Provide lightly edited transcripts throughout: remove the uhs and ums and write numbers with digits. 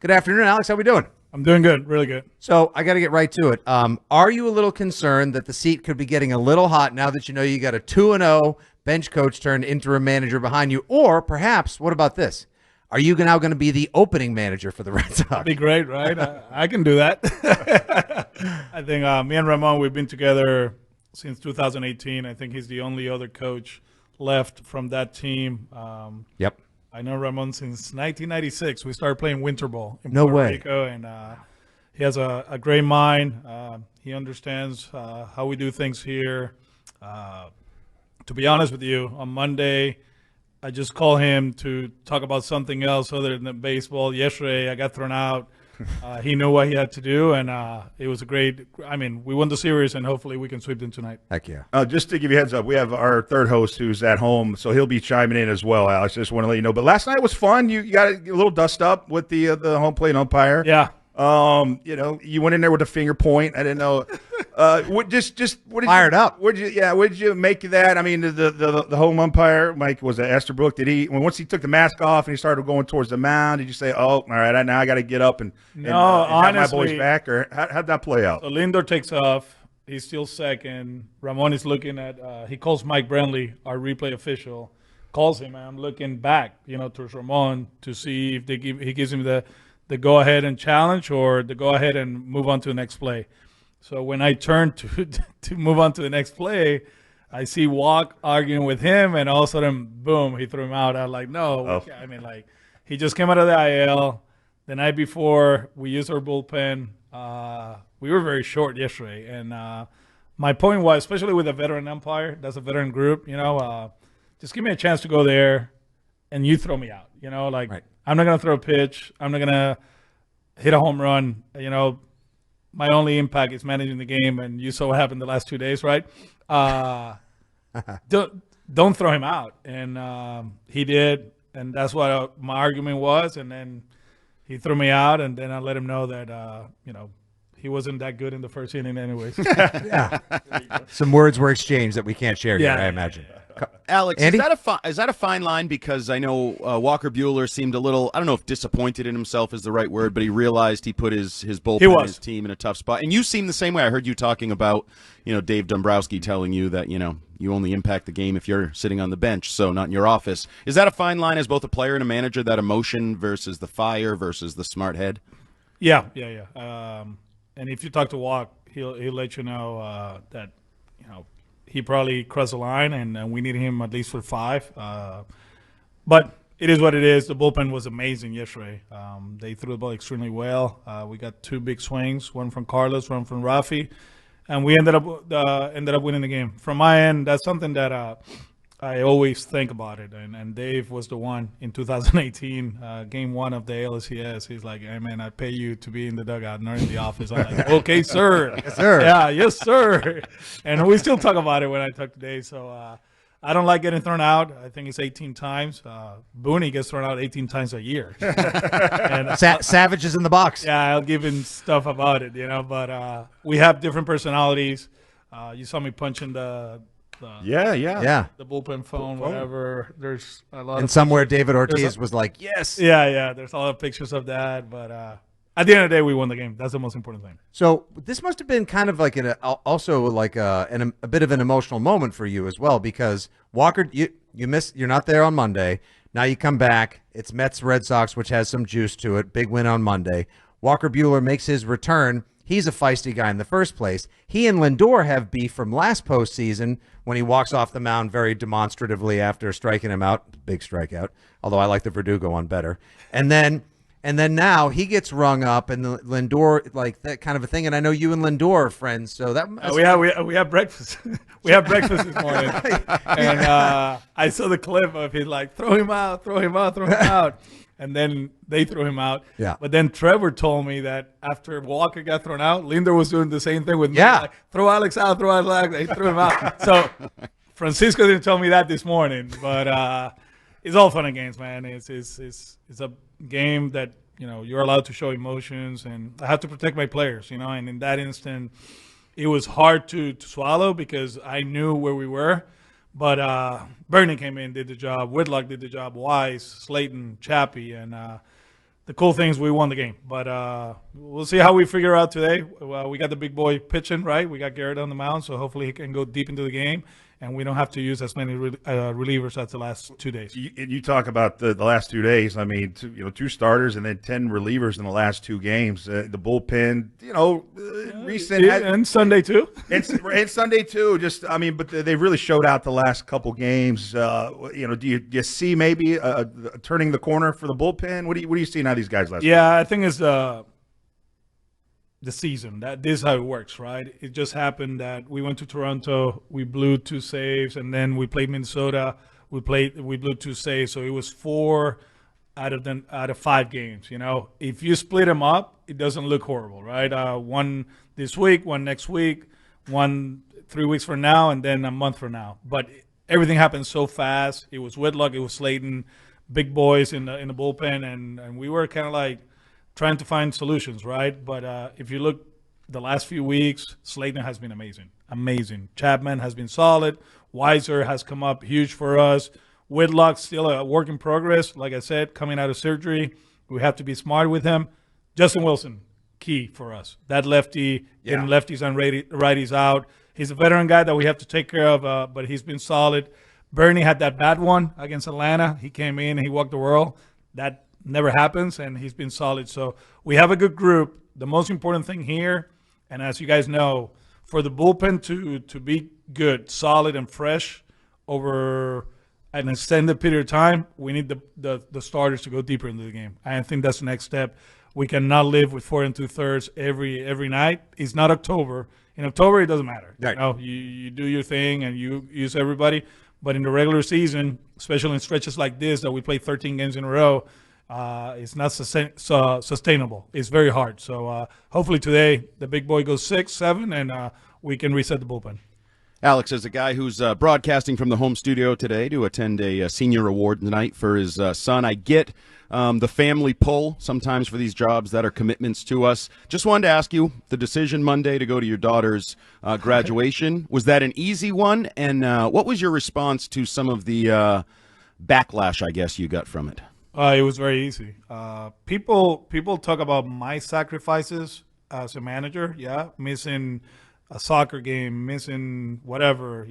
Good afternoon, Alex. How we doing? I'm doing good, really good. So I got to get right to it. Are you a little concerned that the seat could be getting a little hot now that you know you got a 2-0 bench coach turned interim manager behind you? Or perhaps, what about this? Are you now going to be the opening manager for the Red Sox? That'd be great, right? I can do that. I think me and Ramon, we've been together since 2018. I think he's the only other coach left from that team. Yep. I know Ramon since 1996. We started playing winter ball in No Puerto way. Rico, and he has a great mind. He understands how we do things here. To be honest with you, on Monday, I just called him to talk about something else other than baseball. Yesterday, I got thrown out. He knew what he had to do, and it was a great – I mean, we won the series, and hopefully we can sweep them tonight. Heck yeah. Just to give you a heads up, we have our third host who's at home, so he'll be chiming in as well, Alex. Just want to let you know. But last night was fun. You got a little dust up with the home plate umpire. Yeah. You went in there with a finger point. I didn't know. What did Fired you, up. What did you make of that? I mean, the home umpire, Mike, was it Esterbrook? Once he took the mask off and he started going towards the mound, did you say, "Oh, all right, now I got to get up and No, have my honestly, boys back"? Or how'd that play out? So Lindor takes off. He's still second. Ramon is looking at he calls Mike Brentley, our replay official, calls him, and I'm looking back, towards Ramon to see if he gives him the go ahead and challenge or the go ahead and move on to the next play. So when I turn to move on to the next play, I see Walk arguing with him, and all of a sudden, boom, he threw him out. I'm like, no. I mean, he just came out of the IL. The night before, we used our bullpen. We were very short yesterday. And my point was, especially with a veteran umpire, that's a veteran group, just give me a chance to go there, and you throw me out. Right. I'm not going to throw a pitch. I'm not going to hit a home run. My only impact is managing the game, and you saw what happened the last 2 days, right? Don't throw him out. And he did, and that's what my argument was. And then he threw me out, and then I let him know that, he wasn't that good in the first inning anyways. Yeah. Some words were exchanged that we can't share here, I imagine. Alex, Andy? is that a fine line? Because I know Walker Buehler seemed a little, I don't know if disappointed in himself is the right word, but he realized he put his bullpen, his team in a tough spot. And you seem the same way. I heard you talking about, Dave Dombrowski telling you that, you only impact the game if you're sitting on the bench, so not in your office. Is that a fine line as both a player and a manager, that emotion versus the fire versus the smart head? Yeah. And if you talk to Walk, he'll let you know that, he probably crossed the line, and we need him at least for 5. But it is what it is. The bullpen was amazing yesterday. They threw the ball extremely well. We got 2 big swings, one from Carlos, one from Rafi, and we ended up winning the game. From my end, that's something that I always think about it. And Dave was the one in 2018, game 1 of the ALCS. He's like, "Hey, man, I pay you to be in the dugout, not in the office." I'm like, "Okay, sir." Yes, sir. Yeah, yes, sir. And we still talk about it when I talk to Dave. So I don't like getting thrown out. I think it's 18 times. Booney gets thrown out 18 times a year. And Savage is in the box. yeah, I'll give him stuff about it, But we have different personalities. You saw me punching the bullpen phone, whatever. There's a lot. And of somewhere pictures. David Ortiz was like, "Yes." Yeah. There's a lot of pictures of that, but at the end of the day, we won the game. That's the most important thing. So this must have been kind of like also like a bit of an emotional moment for you as well, because Walker, you missed. You're not there on Monday. Now you come back. It's Mets Red Sox, which has some juice to it. Big win on Monday. Walker Buehler makes his return. He's a feisty guy in the first place. He and Lindor have beef from last postseason when he walks off the mound very demonstratively after striking him out. Big strikeout, although I like the Verdugo one better. And then now he gets rung up, and the Lindor, like that kind of a thing. And I know you and Lindor are friends, so that we have breakfast. We have breakfast this morning, and I saw the clip of his like, "Throw him out, throw him out, throw him out." And then they threw him out. Yeah. But then Trevor told me that after Walker got thrown out, Lindor was doing the same thing with me. Yeah. Like, throw Alex out, throw Alex out. He threw him out. So Francisco didn't tell me that this morning. But it's all fun and games, man. It's a game that, you're allowed to show emotions. And I have to protect my players, And in that instant, it was hard to swallow because I knew where we were. But Bernie came in, did the job. Whitlock did the job. Wise, Slayton, Chappie, and the cool thing is we won the game. But we'll see how we figure out today. Well, we got the big boy pitching, right? We got Garrett on the mound, so hopefully he can go deep into the game, and we don't have to use as many relievers as the last 2 days. You talk about the last 2 days. I mean, two starters and then 10 relievers in the last 2 games. The bullpen, recent and Sunday too. and Sunday too. Just but they really showed out the last couple games. Do you see maybe turning the corner for the bullpen? What do you see now these guys last? Yeah, I think it's the season. This is how it works, right? It just happened that we went to Toronto, we blew 2 saves, and then we played Minnesota. We blew 2 saves, so it was 4 out of 5 games. If you split them up, it doesn't look horrible, right? One this week, one next week, one 3 weeks from now, and then a month from now. But everything happened so fast. It was Whitlock, it was Slayton, big boys in the bullpen, and we were kind of like trying to find solutions, right? But if you look the last few weeks, Slayton has been amazing. Chapman has been solid. Weiser has come up huge for us. Whitlock still a work in progress. Like I said, coming out of surgery, we have to be smart with him. Justin Wilson, key for us. That lefty, getting lefties and righties out. He's a veteran guy that we have to take care of, but he's been solid. Bernie had that bad one against Atlanta. He came in, he walked the world. That never happens, and he's been solid. So we have a good group. The most important thing here, and as you guys know, for the bullpen to be good, solid, and fresh over an extended period of time, we need the starters to go deeper into the game. I think that's the next step. We cannot live with 4 2/3 every night. It's not October. In October, it doesn't matter. Right. You do your thing and you use everybody. But in the regular season, especially in stretches like this that we play 13 games in a row, it's not sustainable. It's very hard. So hopefully today the big boy goes 6, 7, and we can reset the bullpen. Alex, as a guy who's broadcasting from the home studio today to attend a senior award tonight for his son, I get the family pull sometimes for these jobs that are commitments to us. Just wanted to ask you, the decision Monday to go to your daughter's graduation, was that an easy one? And what was your response to some of the backlash, I guess, you got from it? It was very easy. People talk about my sacrifices as a manager. Yeah, missing a soccer game, missing whatever,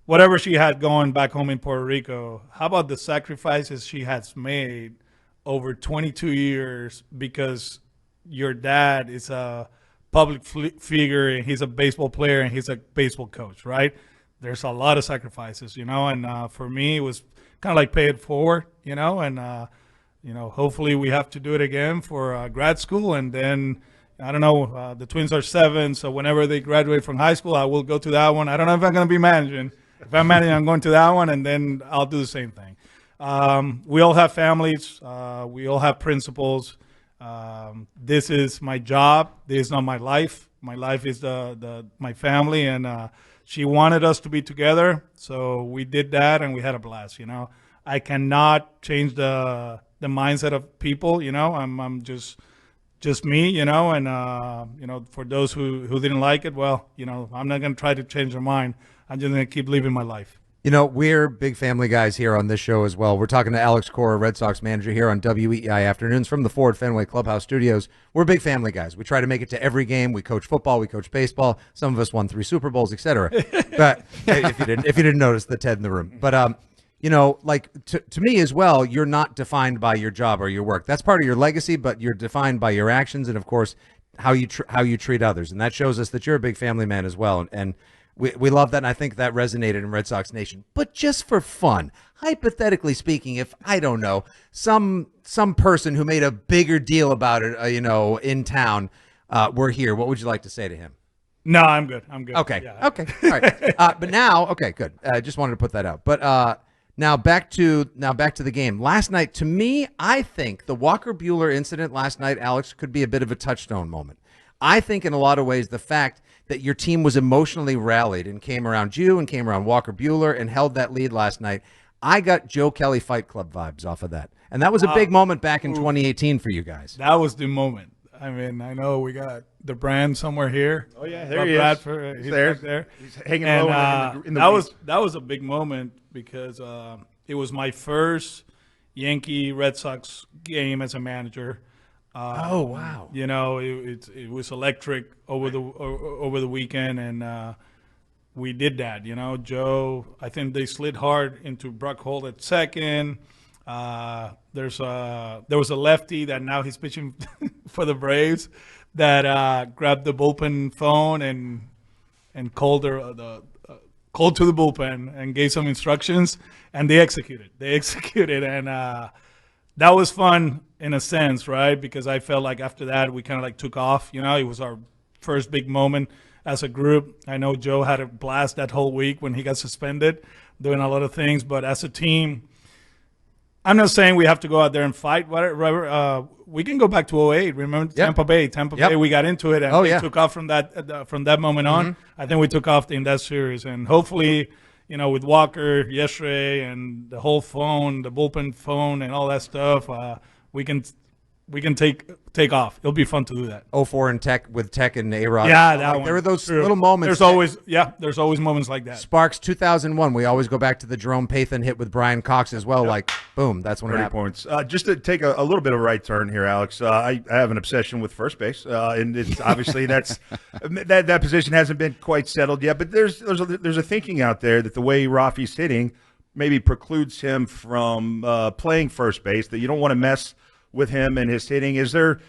whatever she had going back home in Puerto Rico. How about the sacrifices she has made over 22 years because your dad is a public figure and he's a baseball player and he's a baseball coach, right? There's a lot of sacrifices, and for me, it was kind of like pay it forward, and, hopefully we have to do it again for grad school. And then, I don't know, the twins are 7, so whenever they graduate from high school, I will go to that one. I don't know if I'm going to be managing. If I'm managing, I'm going to that one, and then I'll do the same thing. We all have families. We all have principles. This is my job. This is not my life. My life is my family, and she wanted us to be together, so we did that, and we had a blast. I cannot change the mindset of people. I'm just me. And for those who didn't like it, well, I'm not going to try to change their mind. I'm just going to keep living my life. We're big family guys here on this show as well. We're talking to Alex Cora, Red Sox manager, here on WEEI Afternoons from the Ford Fenway Clubhouse Studios. We're big family guys. We try to make it to every game. We coach football. We coach baseball. Some of us won 3 Super Bowls, etc. But if you didn't notice the Ted in the room. But to me as well, you're not defined by your job or your work. That's part of your legacy, but you're defined by your actions and, of course, how you treat others. And that shows us that you're a big family man as well. And we love that, and I think that resonated in Red Sox Nation. But just for fun, hypothetically speaking, if, I don't know, some person who made a bigger deal about it, in town, were here, what would you like to say to him? No, I'm good. Okay. Yeah. Okay. All right. But now, okay, good. I just wanted to put that out. But now back to the game. Last night, to me, I think the Walker Buehler incident last night, Alex, could be a bit of a touchstone moment. I think in a lot of ways the fact that your team was emotionally rallied and came around you and came around Walker Buehler and held that lead last night, I got Joe Kelly Fight Club vibes off of that. And that was a big moment back in 2018 for you guys. That was the moment. I mean, I know we got the brand somewhere here. Oh, yeah, there he is. He's there. He's hanging low in the that was a big moment because it was my first Yankee Red Sox game as a manager. Oh, wow. You know, it was electric over the weekend, and we did that. You know, Joe, I think they slid hard into Brock Holt at second. There was a lefty that now he's pitching for the Braves that grabbed the bullpen phone and called called to the bullpen and gave some instructions, and they executed, and that was fun in a sense, right? Because I felt like after that we kind of like took off. You know, it was our first big moment as a group. I know Joe had a blast that whole week when he got suspended, doing a lot of things, but as a team, I'm not saying we have to go out there and fight. Whatever. We can go back to 08. Remember Tampa Bay? Tampa Bay, we got into it and we took off from that moment on. I think we took off in that series. And hopefully, you know, with Walker yesterday and the whole phone, the bullpen phone and all that stuff, we can take off. It'll be fun to do that. 04 and Tech with Tech and A-Rod. Yeah, that one. There were those little moments. There's always moments like that. Sparks 2001. We always go back to the Jerome Pathan hit with Brian Cox as well. Like, boom, that's when it 30 happened. points. Just to take a little bit of a right turn here, Alex. I have an obsession with first base, and it's obviously that position hasn't been quite settled yet. But there's a thinking out there that the way Rafi's hitting maybe precludes him from playing first base. That you don't want to mess with him and his hitting. Is there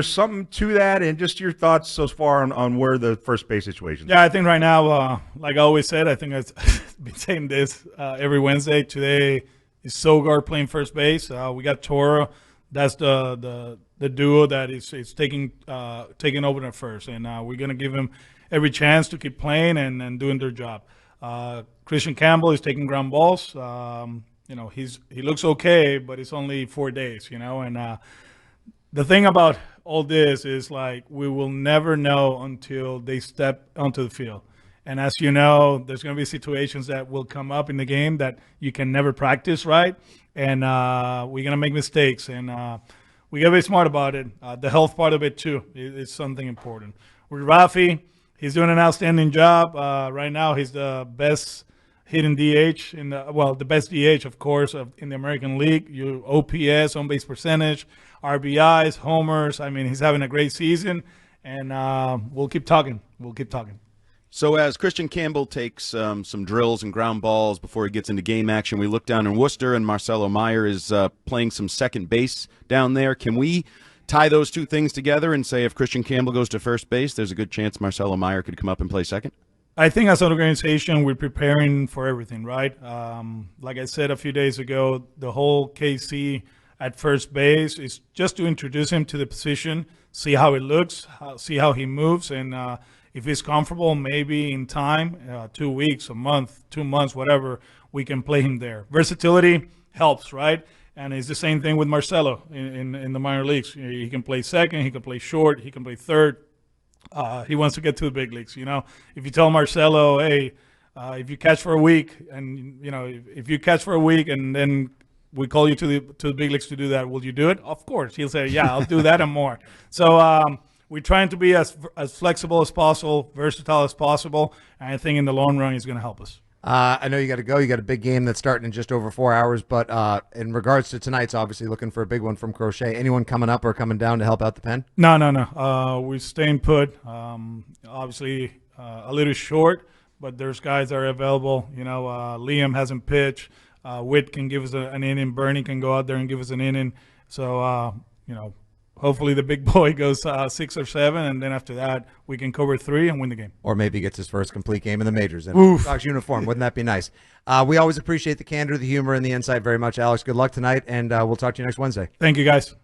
something to that? And just your thoughts so far on where the first base situation is? Yeah, I think right now, like I always said, I think I've been saying this every Wednesday. Today is Sogard playing first base. We got Toro. That's the duo that is taking over at first. And we're going to give him every chance to keep playing and doing their job. Christian Campbell is taking ground balls. You know, he looks okay, but it's only 4 days, you know. And the thing about all this is, like, we will never know until they step onto the field. And as you know, there's going to be situations that will come up in the game that you can never practice, right? And we're going to make mistakes. And we got to be smart about it. The health part of it, too, is something important. With Rafi, he's doing an outstanding job. Right now, he's the best hitting DH the best DH, of course, in the American League. You OPS, on base percentage, RBIs, homers. I mean, he's having a great season, and we'll keep talking. So as Christian Campbell takes some drills and ground balls before he gets into game action, we look down in Worcester, and Marcelo Meyer is playing some second base down there. Can we tie those two things together and say if Christian Campbell goes to first base, there's a good chance Marcelo Meyer could come up and play second? I think as an organization, we're preparing for everything, right? Like I said a few days ago, the whole KC at first base is just to introduce him to the position, see how it looks, see how he moves, and if he's comfortable, maybe in time, 2 weeks, a month, 2 months, whatever, we can play him there. Versatility helps, right? And it's the same thing with Marcelo in the minor leagues. He can play second, he can play short, he can play third. He wants to get to the big leagues. You know, if you tell Marcelo, hey, if you catch for a week, and you know, if you catch for a week, and then we call you to the big leagues to do that, will you do it? Of course, he'll say, yeah, I'll do that and more. So we're trying to be as flexible as possible, versatile as possible, and I think in the long run, it's going to help us. I know you got to go. You got a big game that's starting in just over 4 hours. But in regards to tonight's, obviously looking for a big one from Crochet. Anyone coming up or coming down to help out the pen? No. We're staying put. Obviously a little short, but there's guys that are available. You know, Liam hasn't pitched. Witt can give us an inning. Bernie can go out there and give us an inning. So, you know, hopefully the big boy goes 6 or 7, and then after that we can cover 3 and win the game. Or maybe gets his first complete game in the majors in a Sox uniform. Wouldn't that be nice? We always appreciate the candor, the humor, and the insight very much, Alex. Good luck tonight, and we'll talk to you next Wednesday. Thank you, guys.